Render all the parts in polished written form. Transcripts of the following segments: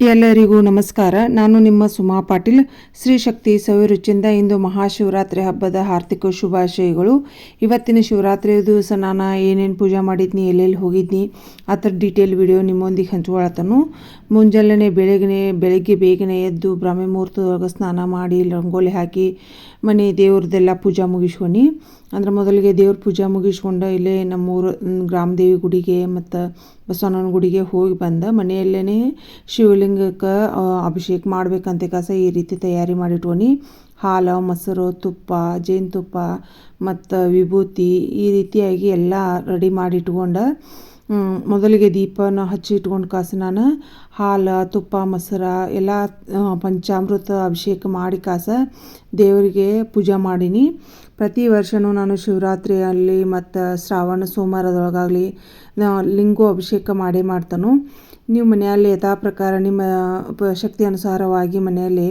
ಎಲ್ಲರಿಗೂ ನಮಸ್ಕಾರ. ನಾನು ನಿಮ್ಮ ಸುಮಾ ಪಾಟೀಲ್. ಶ್ರೀ ಶಕ್ತಿ ಸವಿರುಚಿಯಿಂದ ಇಂದು ಮಹಾಶಿವರಾತ್ರಿ ಹಬ್ಬದ ಹಾರ್ದಿಕ ಶುಭಾಶಯಗಳು. ಇವತ್ತಿನ ಶಿವರಾತ್ರಿ ದಿವಸ ನಾನು ಏನೇನು ಪೂಜೆ ಮಾಡಿದ್ನಿ, ಎಲ್ಲೆಲ್ಲಿ ಹೋಗಿದ್ನಿ ಅದರ ಡೀಟೇಲ್ ವಿಡಿಯೋ ನಿಮ್ಮೊಂದಿಗೆ ಹಂಚ್ಕೊಳತನು. ಮುಂಜಾನೆ ಬೆಳಗ್ಗೆ ಬೇಗನೆ ಎದ್ದು ಬ್ರಾಹ್ಮಿ ಮುಹೂರ್ತದೊಳಗೆ ಸ್ನಾನ ಮಾಡಿ ರಂಗೋಲಿ ಹಾಕಿ ಮನೆ ದೇವ್ರದ್ದೆಲ್ಲ ಪೂಜೆ ಮುಗಿಸ್ಕೊಂಡು ಅಂದ್ರೆ ಮೊದಲಿಗೆ ದೇವ್ರ ಪೂಜೆ ಮುಗಿಸ್ಕೊಂಡು ಇಲ್ಲೇ ನಮ್ಮೂರು ಗ್ರಾಮದೇವಿ ಗುಡಿಗೆ ಮತ್ತು ಬಸವಣ್ಣನ ಗುಡಿಗೆ ಹೋಗಿ ಬಂದ ಮನೆಯಲ್ಲೇ ಶಿವಲಿಂಗಕ್ಕೆ ಅಭಿಷೇಕ ಮಾಡ್ಬೇಕಂತ ಈ ರೀತಿ ತಯಾರಿ ಮಾಡಿಟ್ಕೊಂಡು ಹಾಲು, ಮೊಸರು, ತುಪ್ಪ, ಜೇನುತುಪ್ಪ ಮತ್ತು ವಿಭೂತಿ ಈ ರೀತಿಯಾಗಿ ಎಲ್ಲ ರೆಡಿ ಮಾಡಿಟ್ಕೊಂಡು ಮೊದಲಿಗೆ ದೀಪನ ಹಚ್ಚಿ ಇಟ್ಕೊಂಡು ನಾನು ಹಾಲು, ತುಪ್ಪ, ಮೊಸರು ಎಲ್ಲ ಪಂಚಾಮೃತ ಅಭಿಷೇಕ ಮಾಡಿ ದೇವರಿಗೆ ಪೂಜೆ ಮಾಡೀನಿ. ಪ್ರತಿ ವರ್ಷವೂ ನಾನು ಶಿವರಾತ್ರಿಯಲ್ಲಿ ಮತ್ತು ಶ್ರಾವಣ ಸೋಮವಾರದೊಳಗಾಗಲಿ ಲಿಂಗೋ ಅಭಿಷೇಕ ಮಾಡ್ತಾನು. ನೀವು ಮನೆಯಲ್ಲಿ ಯಥಾ ಪ್ರಕಾರ ನಿಮ್ಮ ಶಕ್ತಿ ಅನುಸಾರವಾಗಿ ಮನೆಯಲ್ಲಿ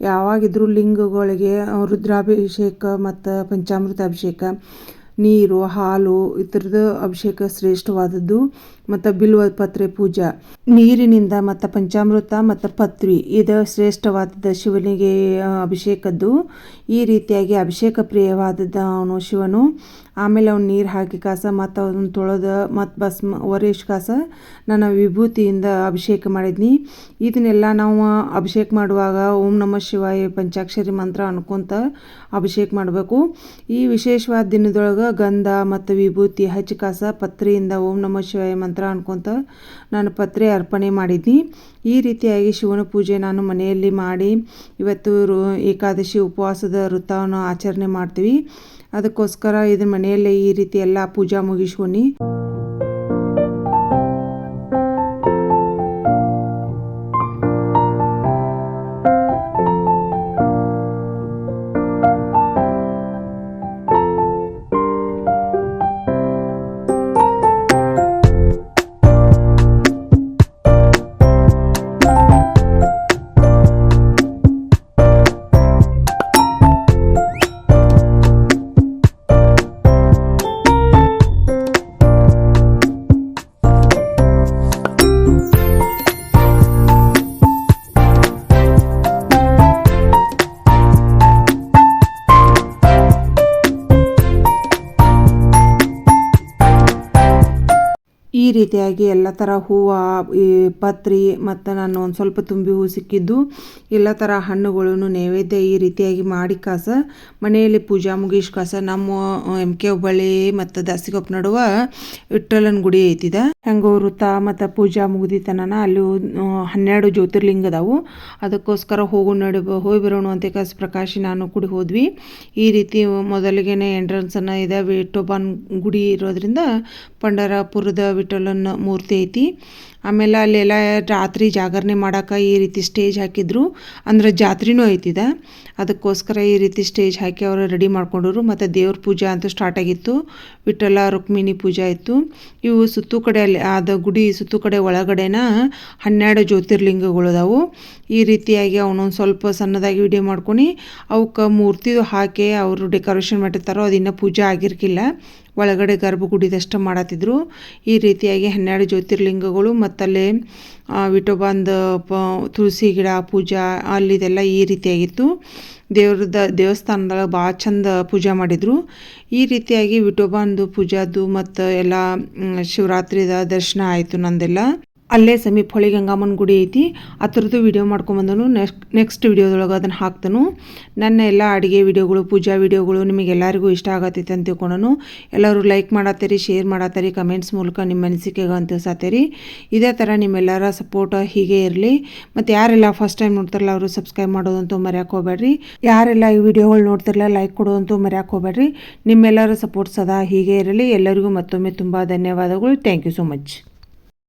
ಯಾವಾಗಿದ್ರೂ ಲಿಂಗಗಳಿಗೆ ರುದ್ರಾಭಿಷೇಕ ಮತ್ತು ಪಂಚಾಮೃತ ಅಭಿಷೇಕ, ನೀರು, ಹಾಲು ಈ ಥರದ ಅಭಿಷೇಕ ಶ್ರೇಷ್ಠವಾದದ್ದು. ಮತ್ತು ಬಿಲ್ವ ಪತ್ರೆ ಪೂಜಾ, ನೀರಿನಿಂದ ಮತ್ತು ಪಂಚಾಮೃತ ಮತ್ತು ಪತ್ರಿ ಇದು ಶ್ರೇಷ್ಠವಾದದ್ದು ಶಿವನಿಗೆ ಅಭಿಷೇಕದ್ದು. ಈ ರೀತಿಯಾಗಿ ಅಭಿಷೇಕ ಪ್ರಿಯವಾದದ್ದು ಅವನು ಶಿವನು. ಆಮೇಲೆ ಅವ್ನು ನೀರು ಹಾಕಿ ಮತ್ತು ಅವನು ತೊಳೆದು ಮತ್ತು ಭಸ್ಮ ಒರೆಸಿ ನಾನು ವಿಭೂತಿಯಿಂದ ಅಭಿಷೇಕ ಮಾಡಿದ್ನಿ. ಇದನ್ನೆಲ್ಲ ನಾವು ಅಭಿಷೇಕ ಮಾಡುವಾಗ ಓಂ ನಮಃ ಶಿವಾಯ ಪಂಚಾಕ್ಷರಿ ಮಂತ್ರ ಅನ್ಕೊಂತ ಅಭಿಷೇಕ ಮಾಡಬೇಕು. ಈ ವಿಶೇಷವಾದ ದಿನದೊಳಗೆ ಗಂಧ ಮತ್ತು ವಿಭೂತಿ ಹಚ್ಚಿ ಪತ್ರಿಯಿಂದ ಓಂ ನಮಃ ಶಿವಾಯ ಮಂತ್ರ ಅನ್ಕೊಂತ ನಾನು ಪತ್ರೆ ಅರ್ಪಣೆ ಮಾಡಿದ್ನಿ. ಈ ರೀತಿಯಾಗಿ ಶಿವನ ಪೂಜೆ ನಾನು ಮನೆಯಲ್ಲಿ ಮಾಡಿ ಇವತ್ತು ಏಕಾದಶಿ ಉಪವಾಸದ ವೃತ್ತವನ್ನು ಆಚರಣೆ ಮಾಡ್ತೀವಿ. ಅದಕ್ಕೋಸ್ಕರ ಇದನ್ನ ಮನೆಯಲ್ಲೇ ಈ ರೀತಿ ಎಲ್ಲ ಪೂಜಾ ಮುಗಿಸ್ಕೊಂಡು ಈ ರೀತಿಯಾಗಿ ಎಲ್ಲ ಥರ ಹೂವು, ಪತ್ರಿ ಮತ್ತು ನಾನು ಒಂದು ಸ್ವಲ್ಪ ತುಂಬಿ ಹೂ ಸಿಕ್ಕಿದ್ದು ಎಲ್ಲ ಥರ ಹಣ್ಣುಗಳನ್ನು ನೈವೇದ್ಯ ಈ ರೀತಿಯಾಗಿ ಮಾಡಿ ಮನೆಯಲ್ಲಿ ಪೂಜಾ ಮುಗಿಸ್ ನಮ್ಮ MK ಹುಬ್ಬಳ್ಳಿ ಮತ್ತು ದಾಸಿಗೊಪ್ಪ ನಡುವೆ ವಿಠ್ಠಲನ ಗುಡಿ ಐತಿದ. ಹೆಂಗೋ ವೃತ್ತ ಮತ್ತು ಪೂಜಾ ಮುಗಿದಿತ್ತನ ಅಲ್ಲಿ 12 ಜ್ಯೋತಿರ್ಲಿಂಗ ಅದಾವು. ಅದಕ್ಕೋಸ್ಕರ ಹೋಗಿ ಬರೋಣ ಅಂತ ಪ್ರಕಾಶಿ ನಾನು ಕೂಡ ಹೋದ್ವಿ. ಈ ರೀತಿ ಮೊದಲಿಗೆನೆ ಎಂಟ್ರೆನ್ಸನ್ನು ಇದೆ. ವಿಠೋಬಾನ್ ಗುಡಿ ಇರೋದ್ರಿಂದ ಪಂಡರಪುರದ ವಿಠಲನ ಮೂರ್ತಿ ಐತಿ. ಆಮೇಲೆ ಅಲ್ಲೆಲ್ಲ ರಾತ್ರಿ ಜಾಗರಣೆ ಮಾಡೋಕೆ ಈ ರೀತಿ ಸ್ಟೇಜ್ ಹಾಕಿದ್ರು. ಅಂದ್ರೆ ಜಾತ್ರೆನೂ ಐತಿದ. ಅದಕ್ಕೋಸ್ಕರ ಈ ರೀತಿ ಸ್ಟೇಜ್ ಹಾಕಿ ಅವರು ರೆಡಿ ಮಾಡ್ಕೊಂಡ್ರು. ಮತ್ತು ದೇವ್ರ ಪೂಜೆ ಅಂತೂ ಸ್ಟಾರ್ಟ್ ಆಗಿತ್ತು. ವಿಠಲ ರುಕ್ಮಿಣಿ ಪೂಜೆ ಇತ್ತು. ಇವು ಸುತ್ತು ಕಡೆ ಅಲ್ಲಿ ಅದು ಗುಡಿ ಸುತ್ತು ಕಡೆ ಒಳಗಡೆನ 12 ಜ್ಯೋತಿರ್ಲಿಂಗಗಳು ಅದಾವು. ಈ ರೀತಿಯಾಗಿ ಅವನೊಂದು ಸ್ವಲ್ಪ ಸಣ್ಣದಾಗಿ ವಿಡಿಯೋ ಮಾಡ್ಕೊಂಡು ಅವಕ್ಕೆ ಮೂರ್ತಿದು ಹಾಕಿ ಅವರು ಡೆಕೋರೇಷನ್ ಮಾಡಿರ್ತಾರೋ ಅದು ಇನ್ನೂ ಪೂಜೆ ಆಗಿರ್ಕಿಲ್ಲ. ಒಳಗಡೆ ಗರ್ಭಗುಡಿದಷ್ಟು ಮಾಡತ್ತಿದ್ರು. ಈ ರೀತಿಯಾಗಿ 12 ಜ್ಯೋತಿರ್ಲಿಂಗಗಳು ಮತ್ತಲ್ಲೇ ವಿಠೋಬಂದು ತುಳಸಿ ಗಿಡ ಪೂಜಾ ಅಲ್ಲಿದೆಲ್ಲ ಈ ರೀತಿಯಾಗಿತ್ತು. ದೇವಸ್ಥಾನದಾಗ ಭಾಳ ಚಂದ ಪೂಜೆ ಮಾಡಿದರು. ಈ ರೀತಿಯಾಗಿ ವಿಠೋಬಂದು ಪೂಜಾದು ಮತ್ತು ಎಲ್ಲ ಶಿವರಾತ್ರಿದ ದರ್ಶನ ಆಯಿತು ನಂದೆಲ್ಲ. ಅಲ್ಲೇ ಸಮೀಪ ಹೊಳಿ ಗಂಗಮ್ಮನ ಗುಡಿ ಐತಿ. ಆ ಥರದ್ದು ವಿಡಿಯೋ ಮಾಡ್ಕೊಂಬಂದನು. ನೆಕ್ಸ್ಟ್ ವಿಡಿಯೋದೊಳಗೆ ಅದನ್ನು ಹಾಕ್ತನು. ನನ್ನ ಎಲ್ಲ ಅಡುಗೆ ವಿಡಿಯೋಗಳು, ಪೂಜಾ ವಿಡಿಯೋಗಳು ನಿಮಗೆಲ್ಲರಿಗೂ ಇಷ್ಟ ಆಗತ್ತೈತೆ ಅಂತ ತಿಳ್ಕೊಂಡನು. ಎಲ್ಲರೂ ಲೈಕ್ ಮಾಡತ್ತೀರಿ, ಶೇರ್ ಮಾಡತ್ತೀರಿ, ಕಮೆಂಟ್ಸ್ ಮೂಲಕ ನಿಮ್ಮ ಅನಿಸಿಕೆಗೆ ಅಂತ ತಿಳಿಸತ್ತೀರಿ. ಇದೇ ಥರ ನಿಮ್ಮೆಲ್ಲರ ಸಪೋರ್ಟ್ ಹೀಗೆ ಇರಲಿ. ಮತ್ತು ಯಾರೆಲ್ಲ ಫಸ್ಟ್ ಟೈಮ್ ನೋಡ್ತಾರಲ್ಲ ಅವರು ಸಬ್ಸ್ಕ್ರೈಬ್ ಮಾಡೋದಂತೂ ಮರ್ಯಾಕೆ ಹೋಗ್ಬೇಡ್ರಿ. ಯಾರೆಲ್ಲ ಈ ವಿಡಿಯೋಗಳು ನೋಡ್ತಿರಲ್ಲ ಲೈಕ್ ಕೊಡೋದಂತೂ ಮರ್ಯಾಕೆ ಹೋಗ್ಬೇಡ್ರಿ. ನಿಮ್ಮೆಲ್ಲರ ಸಪೋರ್ಟ್ ಸದಾ ಹೀಗೆ ಇರಲಿ. ಎಲ್ಲರಿಗೂ ಮತ್ತೊಮ್ಮೆ ತುಂಬ ಧನ್ಯವಾದಗಳು. Thank you so much.